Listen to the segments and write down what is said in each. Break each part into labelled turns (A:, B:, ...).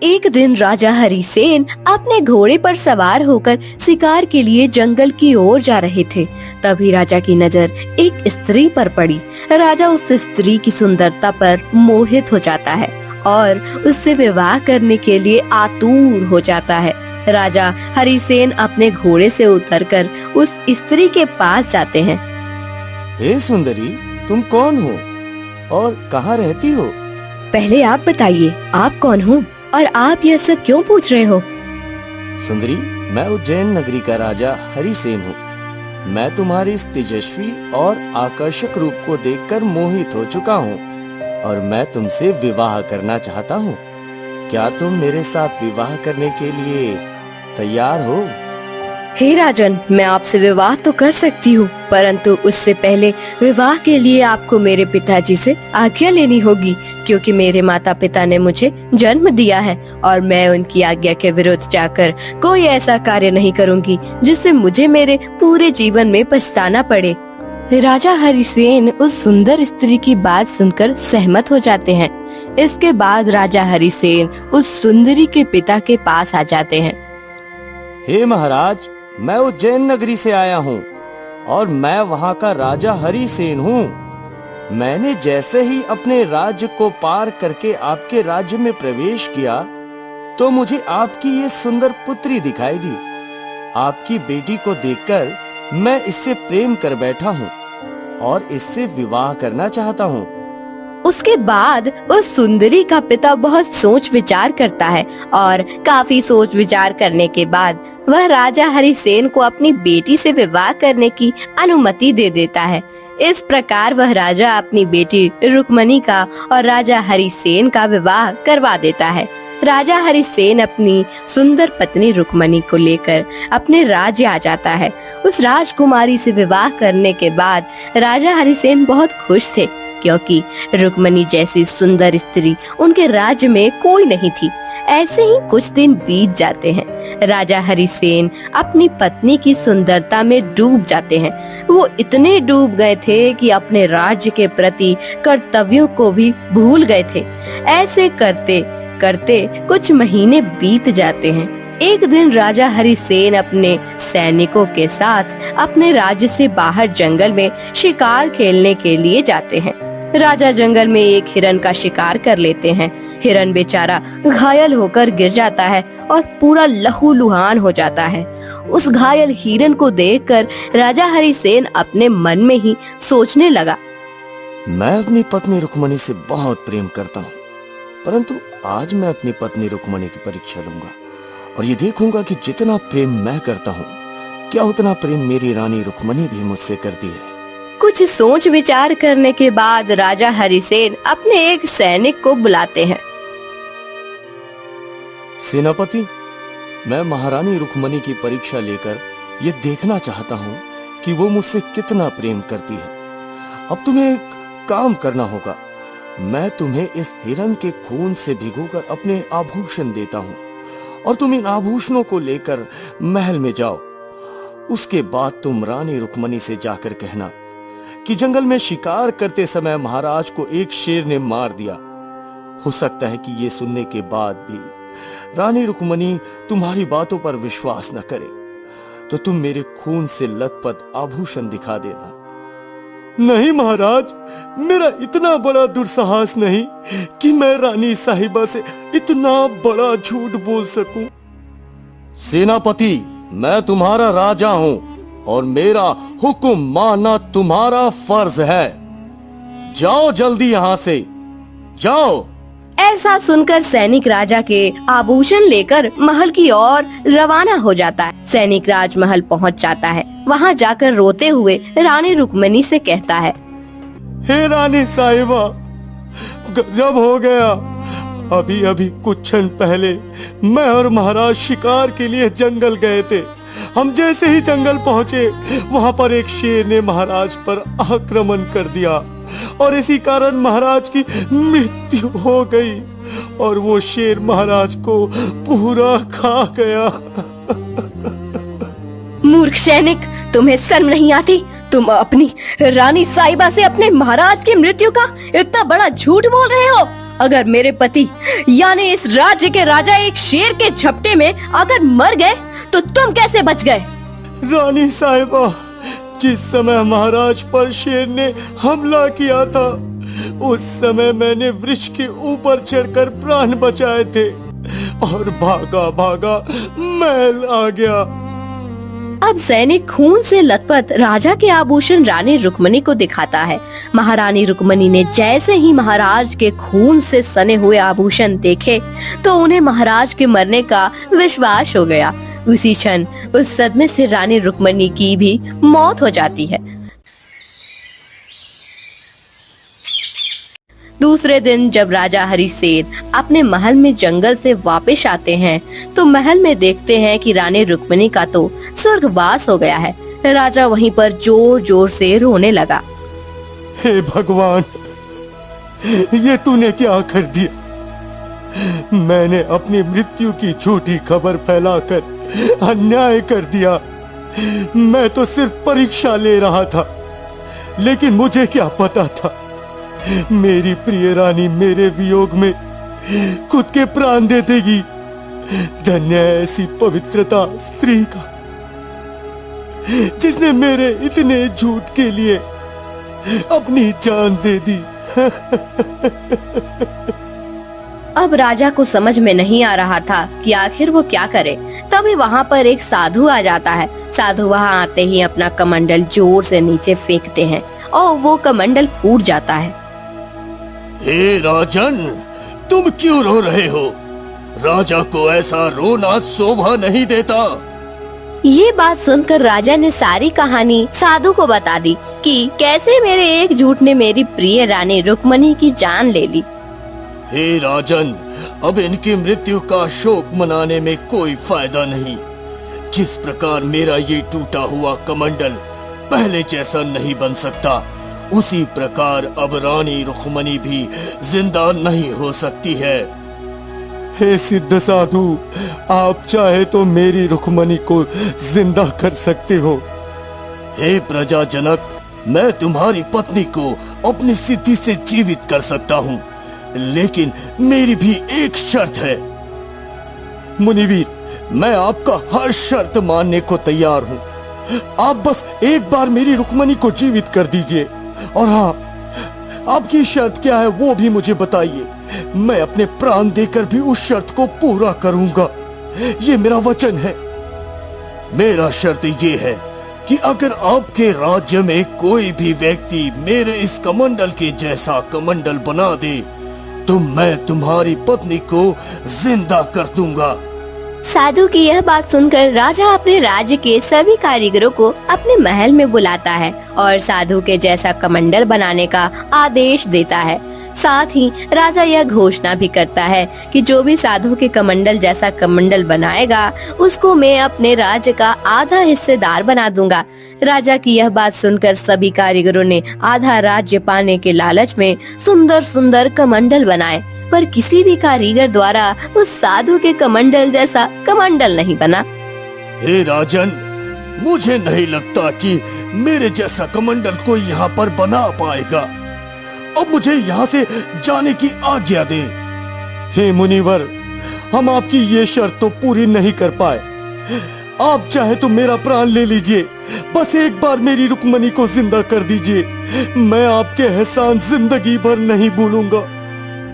A: एक दिन राजा हरिसेन अपने घोड़े पर सवार होकर शिकार के लिए जंगल की ओर जा रहे थे। तभी राजा की नजर एक स्त्री पर पड़ी। राजा उस स्त्री की सुंदरता पर मोहित हो जाता है और उससे विवाह करने के लिए आतुर हो जाता है। राजा हरिसेन अपने घोड़े से उतरकर उस स्त्री के पास जाते हैं।
B: हे सुंदरी, तुम कौन हो और कहाँ रहती हो?
A: पहले आप बताइए, आप कौन हो और आप यह सब क्यों पूछ रहे हो?
B: सुंदरी, मैं उज्जैन नगरी का राजा हरिसेन हूँ। मैं तुम्हारे इस तेजस्वी और आकर्षक रूप को देखकर मोहित हो चुका हूँ और मैं तुमसे विवाह करना चाहता हूँ। क्या तुम मेरे साथ विवाह करने के लिए तैयार हो?
A: हे राजन, मैं आपसे विवाह तो कर सकती हूँ, परंतु उससे पहले विवाह के लिए आपको मेरे पिताजी से आज्ञा लेनी होगी, क्योंकि मेरे माता पिता ने मुझे जन्म दिया है और मैं उनकी आज्ञा के विरुद्ध जाकर कोई ऐसा कार्य नहीं करूँगी जिससे मुझे मेरे पूरे जीवन में पछताना पड़े। राजा हरिसेन उस सुंदर स्त्री की बात सुनकर सहमत हो जाते हैं। इसके बाद राजा हरिसेन उस सुंदरी के पिता के पास आ जाते हैं।
B: हे महाराज, मैं उज्जैन नगरी से आया हूँ और मैं वहाँ का राजा हरिसेन हूँ। मैंने जैसे ही अपने राज्य को पार करके आपके राज्य में प्रवेश किया तो मुझे आपकी ये सुंदर पुत्री दिखाई दी। आपकी बेटी को देखकर मैं इससे प्रेम कर बैठा हूँ और इससे विवाह करना चाहता हूँ।
A: उसके बाद उस सुंदरी का पिता बहुत सोच विचार करता है और काफी सोच विचार करने के बाद वह राजा हरिसेन को अपनी बेटी से विवाह करने की अनुमति दे देता है। इस प्रकार वह राजा अपनी बेटी रुक्मणी का और राजा हरिसेन का विवाह करवा देता है। राजा हरिसेन अपनी सुंदर पत्नी रुक्मणी को लेकर अपने राज्य आ जाता है। उस राजकुमारी से विवाह करने के बाद राजा हरिसेन बहुत खुश थे, क्योंकि रुक्मणी जैसी सुंदर स्त्री उनके राज्य में कोई नहीं थी। ऐसे ही कुछ दिन बीत जाते हैं। राजा हरिसेन अपनी पत्नी की सुंदरता में डूब जाते हैं। वो इतने डूब गए थे कि अपने राज्य के प्रति कर्तव्यों को भी भूल गए थे। ऐसे करते करते कुछ महीने बीत जाते हैं। एक दिन राजा हरिसेन अपने सैनिकों के साथ अपने राज्य से बाहर जंगल में शिकार खेलने के लिए जाते हैं। राजा जंगल में एक हिरन का शिकार कर लेते हैं। हिरन बेचारा घायल होकर गिर जाता है और पूरा लहूलुहान हो जाता है। उस घायल हिरन को देखकर राजा हरिसेन अपने मन में ही सोचने लगा,
B: मैं अपनी पत्नी रुक्मणी से बहुत प्रेम करता हूँ, परंतु आज मैं अपनी पत्नी रुक्मणी की परीक्षा लूंगा और ये देखूंगा कि जितना प्रेम मैं करता हूँ, क्या उतना प्रेम मेरी रानी रुक्मणी भी मुझसे करती है।
A: कुछ सोच विचार करने के बाद राजा हरिसेन अपने एक सैनिक को बुलाते हैं।
B: सेनापति, मैं महारानी रुक्मणी की परीक्षा लेकर ये देखना चाहता हूँ कि वो मुझसे कितना प्रेम करती है। अब तुम्हें एक काम करना होगा। मैं तुम्हें इस हिरन के खून से भिगोकर अपने आभूषण देता हूँ और तुम इन आभूषणों को लेकर महल में जाओ। उसके बाद तुम रानी रुक्मणी से जाकर कहना कि जंगल में शिकार करते समय महाराज को एक शेर ने मार दिया। हो सकता है कि ये सुनने के बाद भी रानी रुक्मणी तुम्हारी बातों पर विश्वास न करे, तो तुम मेरे खून से लथपथ आभूषण दिखा देना। नहीं महाराज, मेरा इतना बड़ा दुस्साहस नहीं कि मैं रानी साहिबा से इतना बड़ा झूठ बोल सकूं। सेनापति, मैं तुम्हारा राजा हूं और मेरा हुक्म मानना तुम्हारा फर्ज है। जाओ जल्दी यहाँ से, जाओ।
A: ऐसा सुनकर सैनिक राजा के आभूषण लेकर महल की ओर रवाना हो जाता है। सैनिक राजमहल पहुँच जाता है। वहाँ जाकर रोते हुए रानी रुक्मणी से कहता है,
B: हे रानी साहिबा, गजब हो गया। अभी अभी कुछ क्षण पहले मैं और महाराज शिकार के लिए जंगल गए थे। हम जैसे ही जंगल पहुंचे, वहां पर एक शेर ने महाराज पर आक्रमण कर दिया और इसी कारण महाराज की मृत्यु हो गई और वो शेर महाराज को पूरा खा गया।
A: मूर्ख सैनिक, तुम्हें शर्म नहीं आती? तुम अपनी रानी साहिबा से अपने महाराज की मृत्यु का इतना बड़ा झूठ बोल रहे हो अगर मेरे पति यानी इस राज्य के राजा एक शेर के झपटे में अगर मर गए तो तुम कैसे बच गए?
B: रानी साहिबा, जिस समय महाराज पर शेर ने हमला किया था, उस समय मैंने वृक्ष के ऊपर चढ़कर प्राण बचाए थे और भागा भागा महल आ गया।
A: अब सैनिक खून से लथपथ राजा के आभूषण रानी रुक्मणी को दिखाता है। महारानी रुक्मणी ने जैसे ही महाराज के खून से सने हुए आभूषण देखे तो उन्हें महाराज के मरने का विश्वास हो गया। उसी क्षण उस सदमे से रानी रुक्मणी की भी मौत हो जाती है। दूसरे दिन जब राजा हरिसेन अपने महल में जंगल से वापस आते हैं तो महल में देखते हैं कि रानी रुक्मणी का तो स्वर्गवास हो गया है। राजा वहीं पर जोर जोर से रोने लगा।
B: हे भगवान, ये तूने क्या कर दिया? मैंने अपनी मृत्यु की झूठी खबर फैलाकर अन्याय कर दिया। मैं तो सिर्फ परीक्षा ले रहा था, लेकिन मुझे क्या पता था मेरी प्रिय रानी मेरे वियोग में खुद के प्राण दे देगी। धन्य है ऐसी पवित्रता स्त्री का, जिसने मेरे इतने झूठ के लिए अपनी जान दे दी।
A: अब राजा को समझ में नहीं आ रहा था कि आखिर वो क्या करे। तभी वहाँ पर एक साधु आ जाता है। साधु वहाँ आते ही अपना कमंडल जोर से नीचे फेंकते हैं और वो कमंडल फूट जाता है।
B: हे राजन, तुम क्यों रो रहे हो? राजा को ऐसा रोना शोभा नहीं देता।
A: ये बात सुनकर राजा ने सारी कहानी साधु को बता दी कि कैसे मेरे एक झूठ ने मेरी प्रिय रानी रुक्मणी की जान ले ली।
B: हे राजन, अब इनकी मृत्यु का शोक मनाने में कोई फायदा नहीं। जिस प्रकार मेरा ये टूटा हुआ कमंडल पहले जैसा नहीं बन सकता, उसी प्रकार अब रानी रुक्मणी भी जिंदा नहीं हो सकती है। हे सिद्ध साधु, आप चाहे तो मेरी रुक्मणी को जिंदा कर सकते हो। हे प्रजाजनक, मैं तुम्हारी पत्नी को अपनी सिद्धि से जीवित कर सकता हूँ, लेकिन मेरी भी एक शर्त है। मुनिवीर, मैं आपका हर शर्त मानने को तैयार हूँ। आप बस एक बार मेरी रुक्मणी को जीवित कर दीजिए। और हाँ, आपकी शर्त क्या है वो भी मुझे बताइए। मैं अपने प्राण देकर भी उस शर्त को पूरा करूंगा। ये मेरा वचन है। मेरा शर्त ये है कि अगर आपके राज्य में कोई भी व्यक्ति मेरे इस कमंडल के जैसा कमंडल बना दे तो मैं तुम्हारी पत्नी को जिंदा कर दूंगा।
A: साधु की यह बात सुनकर राजा अपने राज्य के सभी कारीगरों को अपने महल में बुलाता है और साधु के जैसा कमंडल बनाने का आदेश देता है। साथ ही राजा यह घोषणा भी करता है कि जो भी साधु के कमंडल जैसा कमंडल बनाएगा उसको मैं अपने राज्य का आधा हिस्सेदार बना दूंगा। राजा की यह बात सुनकर सभी कारीगरों ने आधा राज्य पाने के लालच में सुंदर सुंदर कमंडल बनाए, पर किसी भी कारीगर द्वारा उस साधु के कमंडल जैसा कमंडल नहीं बना।
B: हे राजन, मुझे नहीं लगता कि मेरे जैसा कमंडल कोई यहाँ पर बना पाएगा। अब मुझे यहाँ से जाने की आज्ञा दे। हे मुनिवर, हम आपकी ये शर्त तो पूरी नहीं कर पाए। आप चाहे तो मेरा प्राण ले लीजिए, बस एक बार मेरी रुक्मणी को जिंदा कर दीजिए। मैं आपके एहसान जिंदगी भर नहीं भूलूंगा।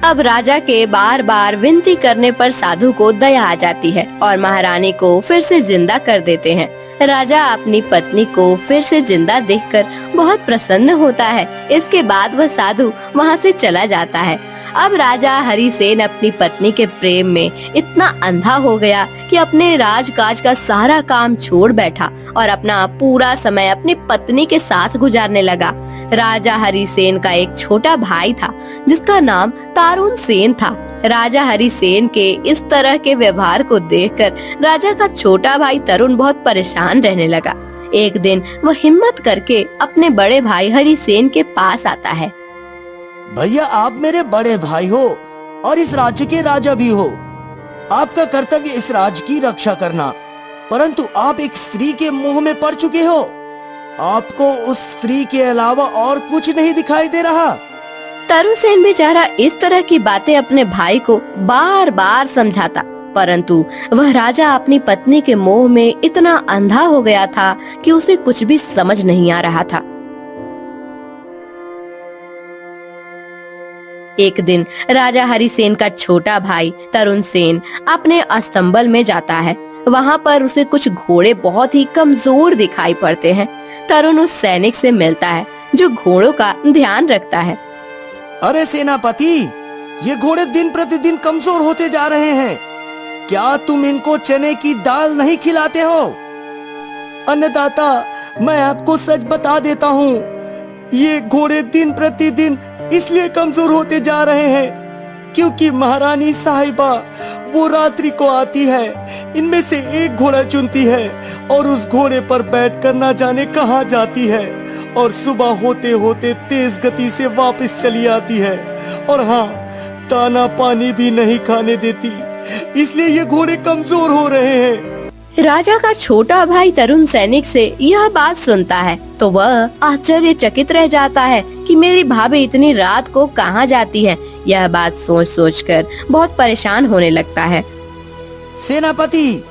A: अब राजा के बार बार विनती करने पर साधु को दया आ जाती है और महारानी को फिर से जिंदा कर देते हैं। राजा अपनी पत्नी को फिर से जिंदा देखकर बहुत प्रसन्न होता है। इसके बाद वह साधु वहां से चला जाता है। अब राजा हरिसेन अपनी पत्नी के प्रेम में इतना अंधा हो गया कि अपने राजकाज का सारा काम छोड़ बैठा और अपना पूरा समय अपनी पत्नी के साथ गुजारने लगा। राजा हरिसेन का एक छोटा भाई था जिसका नाम तारुण सेन था। राजा हरिसेन के इस तरह के व्यवहार को देखकर राजा का छोटा भाई तरुण बहुत परेशान रहने लगा। एक दिन वह हिम्मत करके अपने बड़े भाई हरिसेन के पास आता है।
C: भैया, आप मेरे बड़े भाई हो और इस राज्य के राजा भी हो। आपका कर्तव्य इस राज्य की रक्षा करना, परंतु आप एक स्त्री के मोह में पड़ चुके हो। आपको उस स्त्री के अलावा और कुछ नहीं दिखाई दे रहा।
A: तरुसेन बेचारा इस तरह की बातें अपने भाई को बार बार समझाता, परंतु वह राजा अपनी पत्नी के मोह में इतना अंधा हो गया था कि उसे कुछ भी समझ नहीं आ रहा था। एक दिन राजा हरिसेन का छोटा भाई तरुण सेन अपने अस्तंबल में जाता है। वहाँ पर उसे कुछ घोड़े बहुत ही कमजोर दिखाई पड़ते हैं। तरुण उस सैनिक से मिलता है जो घोड़ों का ध्यान रखता है।
C: अरे सेनापति, ये घोड़े दिन प्रतिदिन कमजोर होते जा रहे हैं। क्या तुम इनको चने की दाल नहीं खिलाते हो?
B: अन्नदाता, मैं आपको सच बता देता हूँ, ये घोड़े दिन प्रतिदिन इसलिए कमजोर होते जा रहे हैं क्योंकि महारानी साहिबा वो रात्रि को आती है, इनमें से एक घोड़ा चुनती है और उस घोड़े पर बैठकर ना जाने कहाँ जाती है और सुबह होते होते तेज गति से वापस चली आती है। और हाँ, दाना पानी भी नहीं खाने देती, इसलिए ये घोड़े कमजोर हो रहे हैं।
A: राजा का छोटा भाई तरुण सैनिक से यह बात सुनता है तो वह आश्चर्यचकित रह जाता है कि मेरी भाभी इतनी रात को कहाँ जाती है। यह बात सोच सोच कर बहुत परेशान होने लगता है।
C: सेनापति,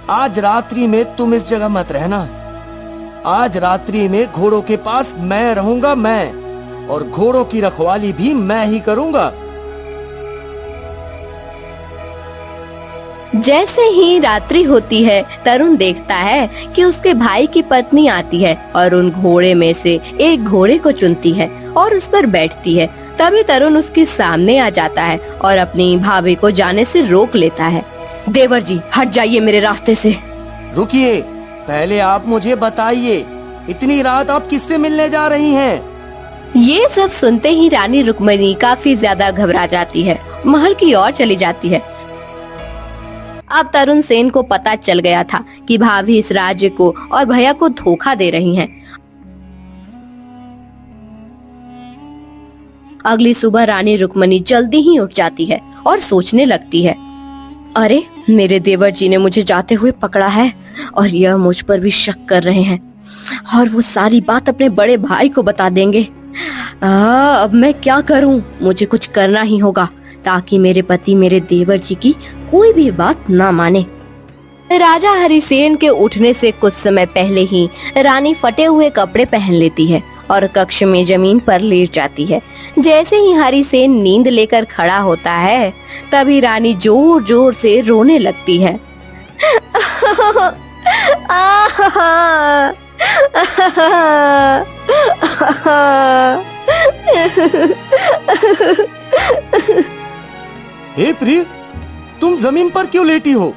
C: आज रात्रि में तुम इस जगह मत रहना। आज रात्रि में घोड़ों के पास मैं रहूंगा, मैं, और घोड़ों की रखवाली भी मैं ही करूंगा।
A: जैसे ही रात्रि होती है, तरुण देखता है कि उसके भाई की पत्नी आती है और उन घोड़े में से एक घोड़े को चुनती है और उस पर बैठती है। तभी तरुण उसके सामने आ जाता है और अपनी भाभी को जाने से रोक लेता है। देवर जी, हट जाइए मेरे रास्ते से।
C: रुकिए, पहले आप मुझे बताइए, इतनी रात आप किससे मिलने जा रही हैं?
A: ये सब सुनते ही रानी रुक्मिणी काफी ज्यादा घबरा जाती है, महल की ओर चली जाती है। अब तरुण सेन को पता चल गया था कि भाभी इस राज्य को और भैया को धोखा दे रही हैं। अगली सुबह रानी रुक्मिणी जल्दी ही उठ जाती है और सोचने लगती है, अरे मेरे देवर जी ने मुझे जाते हुए पकड़ा है और यह मुझ पर भी शक कर रहे हैं और वो सारी बात अपने बड़े भाई को बता देंगे। अब मैं क्या करूं? मुझे कुछ करना ही होगा ताकि मेरे पति मेरे देवर जी की कोई भी बात ना माने। राजा हरिसेन के उठने से कुछ समय पहले ही रानी फटे हुए कपड़े पहन लेती है और कक्ष में जमीन पर लेट जाती है। जैसे ही हरिसेन नींद लेकर खड़ा होता है, तभी रानी जोर जोर से रोने लगती है।
B: हे प्रिय, तुम जमीन पर क्यों लेटी हो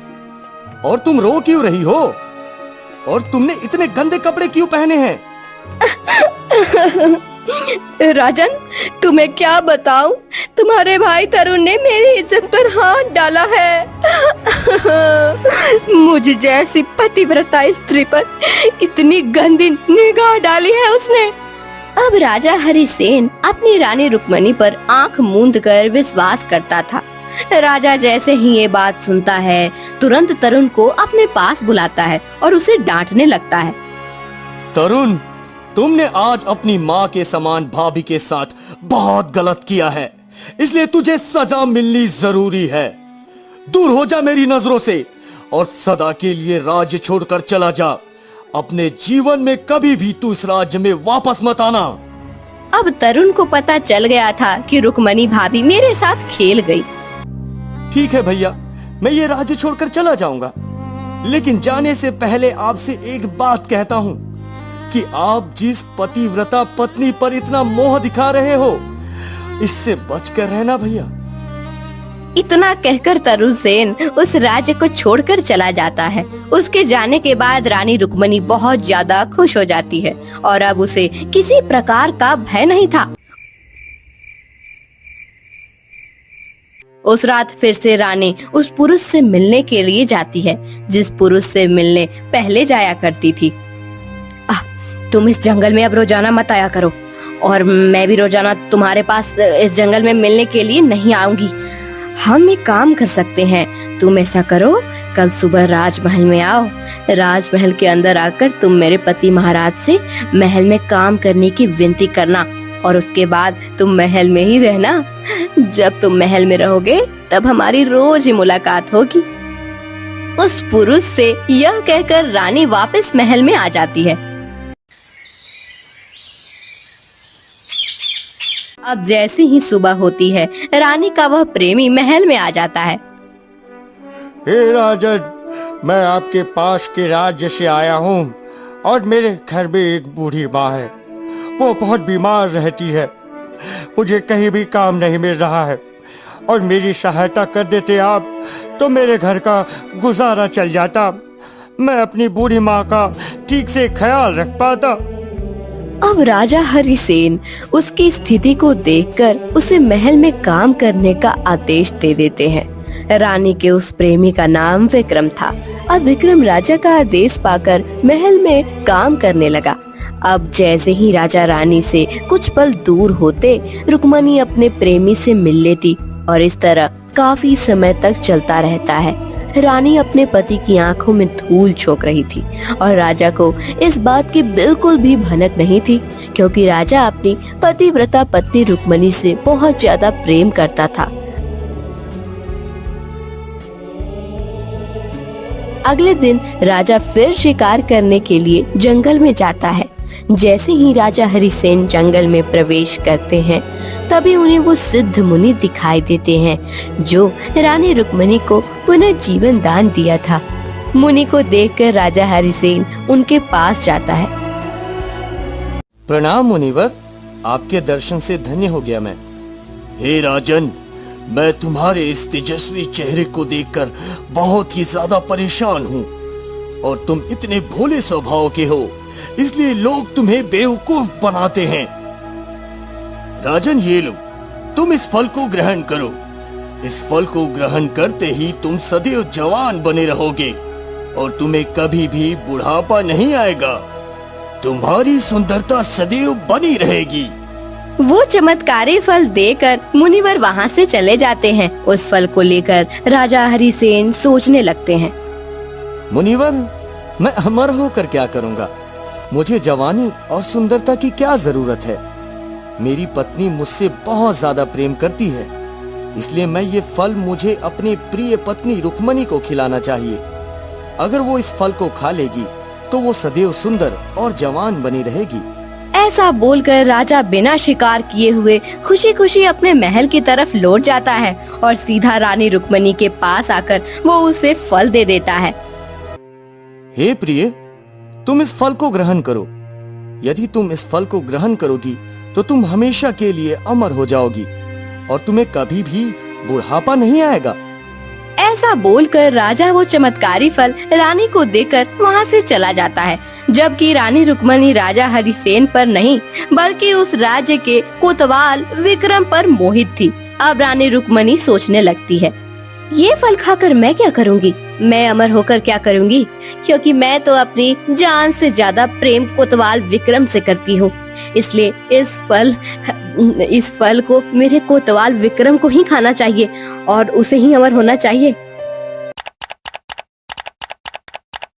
B: और तुम रो क्यों रही हो और तुमने इतने गंदे कपड़े क्यों पहने हैं?
A: राजन, तुम्हें क्या बताऊं, तुम्हारे भाई तरुण ने मेरी इज्जत पर हाथ डाला है। मुझ जैसी पतिव्रता स्त्री पर इतनी गंदी निगाह डाली है उसने। अब राजा हरिसेन अपनी रानी रुक्मिणी पर आंख मूंद कर विश्वास करता था। राजा जैसे ही ये बात सुनता है, तुरंत तरुण को अपने पास बुलाता है और उसे डांटने लगता है।
B: तरुण, तुमने आज अपनी माँ के समान भाभी के साथ बहुत गलत किया है, इसलिए तुझे सजा मिलनी जरूरी है। दूर हो जा मेरी नजरों से और सदा के लिए राज्य छोड़कर चला जा। अपने जीवन में कभी भी तू इस राज्य में वापस मत आना।
A: अब तरुण को पता चल गया था कि रुक्मिणी भाभी मेरे साथ खेल गई।
B: ठीक है भैया, मैं ये राज्य छोड़कर चला जाऊंगा, लेकिन जाने से पहले आपसे एक बात कहता हूँ कि आप जिस पतिव्रता पत्नी पर इतना मोह दिखा रहे हो, इससे बचकर रहना भैया।
A: इतना कहकर तरुण सेन उस राज्य को छोड़कर चला जाता है। उसके जाने के बाद रानी रुक्मिणी बहुत ज्यादा खुश हो जाती है और अब उसे किसी प्रकार का भय नहीं था। उस रात फिर से रानी उस पुरुष से मिलने के लिए जाती है जिस पुरुष से मिलने पहले जाया करती थी। तुम इस जंगल में अब रोजाना मत आया करो और मैं भी रोजाना तुम्हारे पास इस जंगल में मिलने के लिए नहीं आऊंगी। हम एक काम कर सकते हैं, तुम ऐसा करो, कल सुबह राजमहल में आओ। राजमहल के अंदर आकर तुम मेरे पति महाराज से महल में काम करने की विनती करना और उसके बाद तुम महल में ही रहना। जब तुम महल में रहोगे तब हमारी रोज ही मुलाकात होगी। उस पुरुष से यह कहकर रानी वापस महल में आ जाती है। अब जैसे ही सुबह होती है, रानी का वह प्रेमी महल में आ जाता है।
C: हे राजन, मैं आपके पास के राज्य से आया हूँ और मेरे घर में एक बूढ़ी माँ है। वो बहुत बीमार रहती है। मुझे कहीं भी काम नहीं मिल रहा है और मेरी सहायता कर देते आप तो मेरे घर का गुजारा चल जाता। मैं अपनी बूढ़ी माँ का ठीक से ख्याल रख पाता।
A: अब राजा हरिसेन उसकी स्थिति को देखकर उसे महल में काम करने का आदेश दे देते हैं। रानी के उस प्रेमी का नाम विक्रम था। अब विक्रम राजा का आदेश पाकर महल में काम करने लगा। अब जैसे ही राजा रानी से कुछ पल दूर होते, रुक्मणी अपने प्रेमी से मिल लेती और इस तरह काफी समय तक चलता रहता है। रानी अपने पति की आंखों में धूल झोंक रही थी और राजा को इस बात की बिल्कुल भी भनक नहीं थी, क्योंकि राजा अपनी पतिव्रता पत्नी रुक्मणी से बहुत ज्यादा प्रेम करता था। अगले दिन राजा फिर शिकार करने के लिए जंगल में जाता है। जैसे ही राजा हरिसेन जंगल में प्रवेश करते हैं, तभी उन्हें वो सिद्ध मुनि दिखाई देते हैं जो रानी रुक्मणी को पुनर्जीवन दान दिया था। मुनि को देखकर राजा हरिसेन उनके पास जाता है।
B: प्रणाम मुनिवर, आपके दर्शन से धन्य हो गया मैं। हे राजन, मैं तुम्हारे इस तेजस्वी चेहरे को देखकर बहुत ही ज्यादा परेशान हूँ और तुम इतने भोले स्वभाव के हो, इसलिए लोग तुम्हें बेवकूफ बनाते हैं। राजन, ये लो, तुम इस फल को ग्रहण करो। इस फल को ग्रहण करते ही तुम सदैव जवान बने रहोगे और तुम्हें कभी भी बुढ़ापा नहीं आएगा। तुम्हारी सुंदरता सदैव बनी रहेगी।
A: वो चमत्कारी फल देकर मुनिवर वहाँ से चले जाते हैं। उस फल को लेकर राजा हरिसेन सोचने लगते हैं।
B: मुनिवर, मैं अमर होकर क्या करूँगा? मुझे जवानी और सुंदरता की क्या जरूरत है? मेरी पत्नी मुझसे बहुत ज्यादा प्रेम करती है, इसलिए मैं ये फल मुझे अपनी प्रिय पत्नी रुक्मणी को खिलाना चाहिए। अगर वो इस फल को खा लेगी तो वो सदैव सुंदर और जवान बनी रहेगी।
A: ऐसा बोलकर राजा बिना शिकार किए हुए खुशी खुशी अपने महल की तरफ लौट जाता है और सीधा रानी रुक्मणी के पास आकर वो उसे फल दे देता है।
B: हे प्रिय, तुम इस फल को ग्रहण करो। यदि तुम इस फल को ग्रहण करोगी तो तुम हमेशा के लिए अमर हो जाओगी और तुम्हें कभी भी बुढ़ापा नहीं आएगा।
A: ऐसा बोलकर राजा वो चमत्कारी फल रानी को देकर वहाँ से चला जाता है, जबकि रानी रुक्मणी राजा हरिसेन पर नहीं बल्कि उस राज्य के कोतवाल विक्रम पर मोहित थी। अब रानी रुक्मणी सोचने लगती है, ये फल खाकर मैं क्या करूँगी? मैं अमर होकर क्या करूँगी? क्योंकि मैं तो अपनी जान से ज्यादा प्रेम कोतवाल विक्रम से करती हूँ, इसलिए इस फल को मेरे कोतवाल विक्रम को ही खाना चाहिए और उसे ही अमर होना चाहिए।